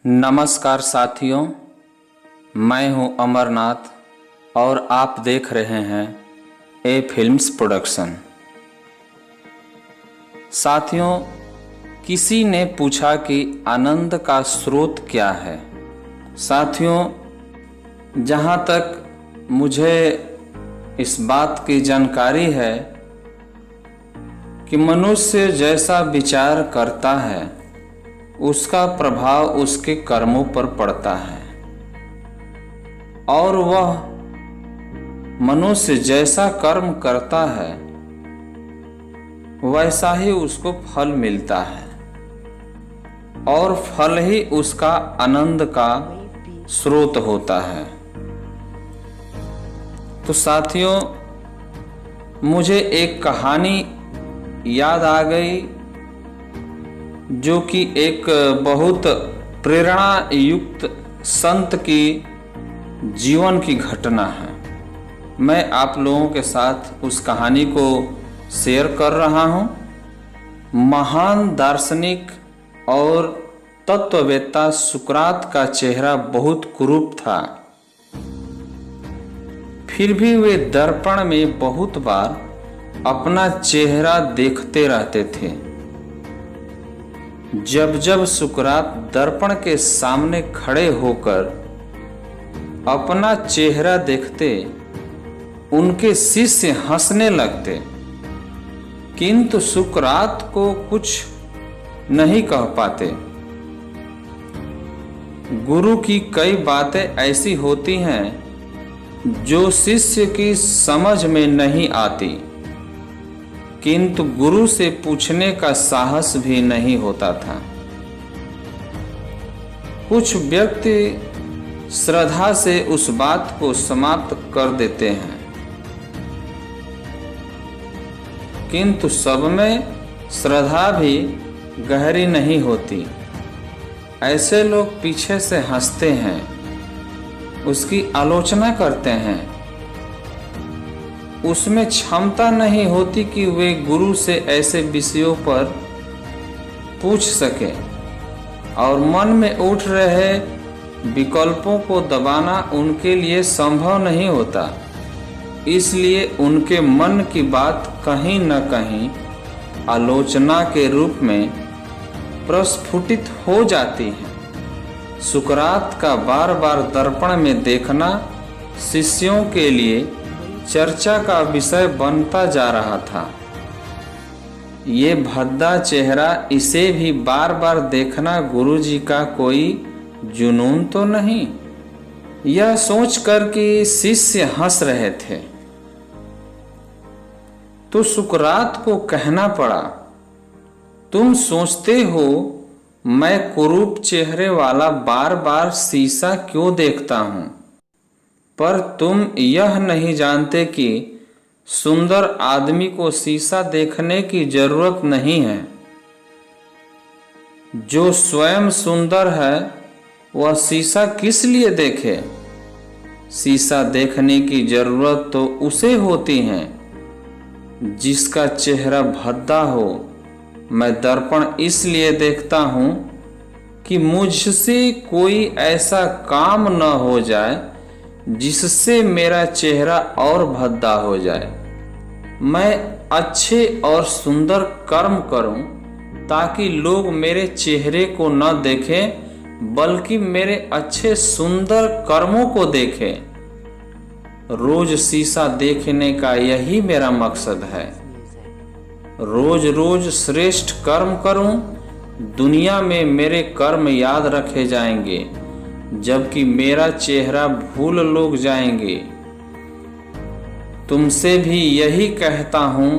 नमस्कार साथियों, मैं हूं अमरनाथ और आप देख रहे हैं ए फिल्म्स प्रोडक्शन। साथियों, किसी ने पूछा कि आनंद का स्रोत क्या है। साथियों, जहां तक मुझे इस बात की जानकारी है कि मनुष्य जैसा विचार करता है उसका प्रभाव उसके कर्मों पर पड़ता है और वह मनुष्य जैसा कर्म करता है वैसा ही उसको फल मिलता है और फल ही उसका आनंद का स्रोत होता है। तो साथियों, मुझे एक कहानी याद आ गई जो कि एक बहुत प्रेरणा युक्त संत की जीवन की घटना है। मैं आप लोगों के साथ उस कहानी को शेयर कर रहा हूं। महान दार्शनिक और तत्ववेत्ता सुकरात का चेहरा बहुत कुरूप था, फिर भी वे दर्पण में बहुत बार अपना चेहरा देखते रहते थे। जब जब सुकरात दर्पण के सामने खड़े होकर अपना चेहरा देखते, उनके शिष्य हंसने लगते, किंतु सुकरात को कुछ नहीं कह पाते। गुरु की कई बातें ऐसी होती हैं जो शिष्य की समझ में नहीं आती, किंतु गुरु से पूछने का साहस भी नहीं होता था। कुछ व्यक्ति श्रद्धा से उस बात को समाप्त कर देते हैं, किंतु सब में श्रद्धा भी गहरी नहीं होती। ऐसे लोग पीछे से हंसते हैं, उसकी आलोचना करते हैं। उसमें क्षमता नहीं होती कि वे गुरु से ऐसे विषयों पर पूछ सके और मन में उठ रहे विकल्पों को दबाना उनके लिए संभव नहीं होता। इसलिए उनके मन की बात कहीं न कहीं आलोचना के रूप में प्रस्फुटित हो जाती है। सुकरात का बार बार दर्पण में देखना शिष्यों के लिए चर्चा का विषय बनता जा रहा था। ये भद्दा चेहरा, इसे भी बार बार देखना गुरुजी का कोई जुनून तो नहीं, यह सोचकर कि शिष्य हंस रहे थे। तो सुकरात को कहना पड़ा, तुम सोचते हो मैं कुरूप चेहरे वाला बार बार शीशा क्यों देखता हूं, पर तुम यह नहीं जानते कि सुंदर आदमी को शीशा देखने की जरूरत नहीं है। जो स्वयं सुंदर है वह शीशा किस लिए देखे? शीशा देखने की जरूरत तो उसे होती है जिसका चेहरा भद्दा हो। मैं दर्पण इसलिए देखता हूं कि मुझसे कोई ऐसा काम न हो जाए जिससे मेरा चेहरा और भद्दा हो जाए। मैं अच्छे और सुंदर कर्म करूं ताकि लोग मेरे चेहरे को न देखें बल्कि मेरे अच्छे सुंदर कर्मों को देखें। रोज शीशा देखने का यही मेरा मकसद है। रोज रोज श्रेष्ठ कर्म करूं, दुनिया में मेरे कर्म याद रखे जाएंगे जबकि मेरा चेहरा भूल लोग जाएंगे। तुमसे भी यही कहता हूं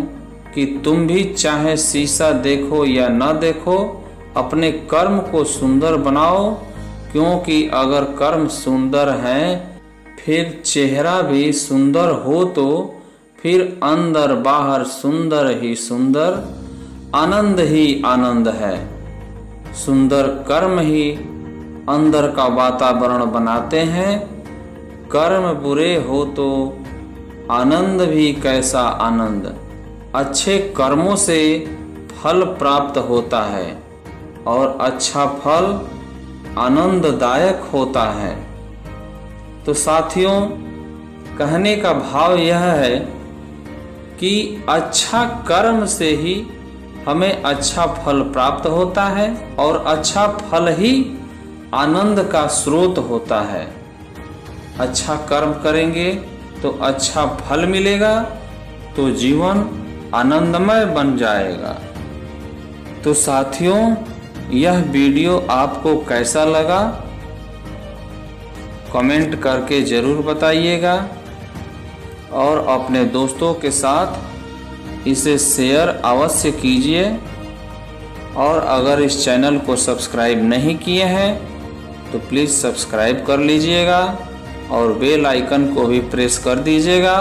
कि तुम भी चाहे शीशा देखो या न देखो, अपने कर्म को सुंदर बनाओ, क्योंकि अगर कर्म सुंदर हैं फिर चेहरा भी सुंदर हो तो फिर अंदर बाहर सुंदर ही सुंदर, आनंद ही आनंद है। सुंदर कर्म ही अंदर का वातावरण बनाते हैं। कर्म बुरे हो तो आनंद भी कैसा आनंद। अच्छे कर्मों से फल प्राप्त होता है और अच्छा फल आनंददायक होता है। तो साथियों, कहने का भाव यह है कि अच्छा कर्म से ही हमें अच्छा फल प्राप्त होता है और अच्छा फल ही आनंद का स्रोत होता है। अच्छा कर्म करेंगे तो अच्छा फल मिलेगा, तो जीवन आनंदमय बन जाएगा। तो साथियों, यह वीडियो आपको कैसा लगा कमेंट करके ज़रूर बताइएगा और अपने दोस्तों के साथ इसे शेयर अवश्य कीजिए। और अगर इस चैनल को सब्सक्राइब नहीं किए हैं तो प्लीज़ सब्सक्राइब कर लीजिएगा और बेल आइकन को भी प्रेस कर दीजिएगा